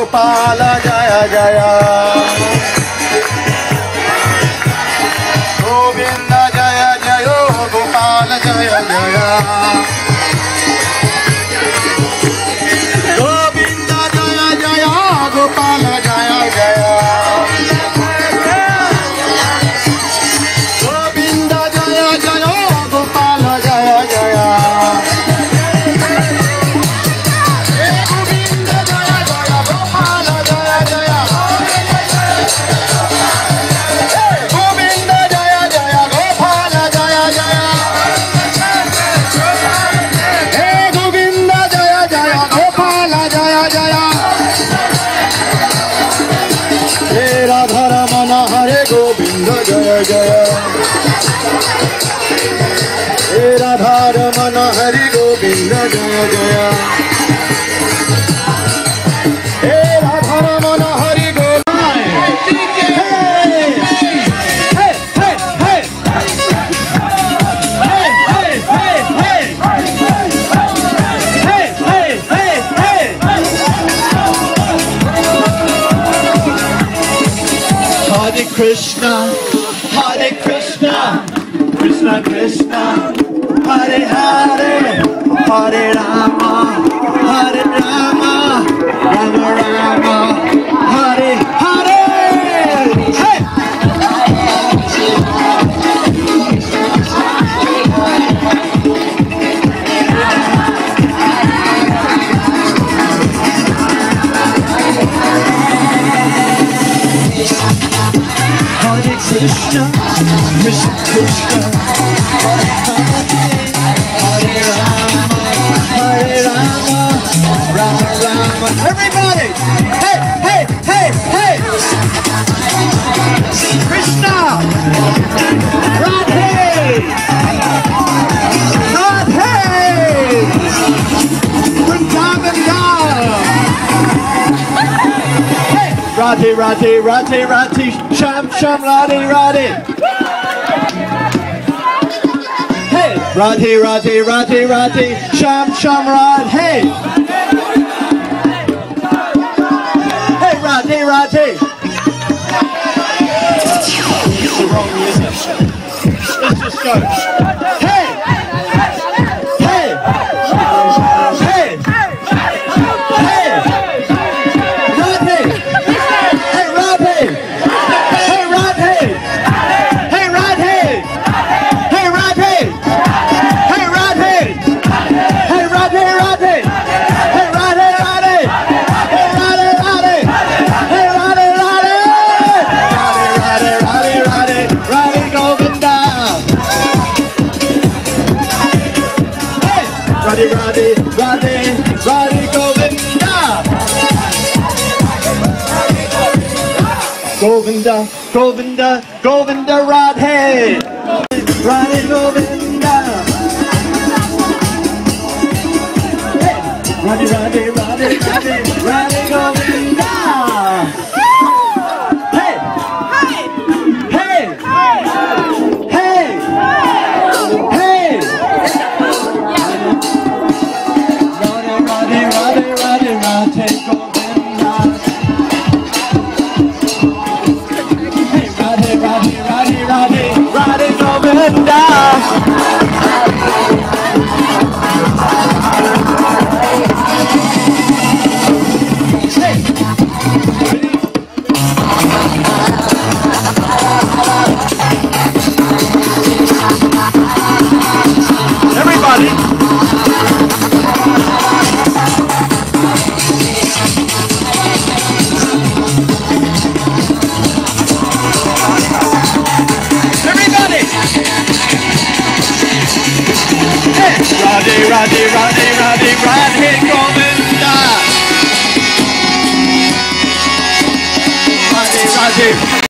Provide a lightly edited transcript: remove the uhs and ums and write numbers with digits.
गोपाल जय जय गोविंद जय जय गोपाल जय जय गोविंद जय जय गोपाल जय जय गोविंद जय जय गोपाल जय जय गोविंद जय जय हे राधा रमण हरि गोविंद जय जय हे Radha Raman Hari Hare Krishna, Krishna Krishna, Hare Hare, Hare Rama, Hare Rama, Rama Rama, Hare Hare. Hey! Hare Krishna, Krishna Krishna, Hare Rama, Hare Rama, Rama Rama. Everybody, hey, hey, hey, hey! Krishna, Radhe, Radhe, Vrindavan Dham. Radhe, Radhe, Radhe, Radhe, Sham, Sham, Radhe, Radhe. Hey, Radhe, Radhe, Radhe, Radhe, Sham, Sham, Radhe. Hey, Radhe, Radhe. It's the wrong music. Let's just go. Hey, hey, hey, hey. Radhe. Hey Radhe! Hey Radhe! Hey Radhe! Hey Radhe! Hey Radhe! Hey Radhe Radhe! Hey Radhe Radhe! Hey Radhe Radhe! Hey Radhe Radhe! Radhe Radhe Radhe Radhe Govinda! Hey! Radhe Radhe Radhe Radhe Govinda! Govinda, Govinda, Govinda Radhe, Radhe Govinda. Hey, Radhe, Radhe, Radhe, Radhe, Radhe Govinda. Hey, hey, hey, hey, hey. Radhe, Radhe, Radhe, Radhe, Radhe Govinda. Radhe, Radhe, Radhe, Radhe Govinda. Everybody. Radhe, Radhe, Radhe, Radhe, Radhe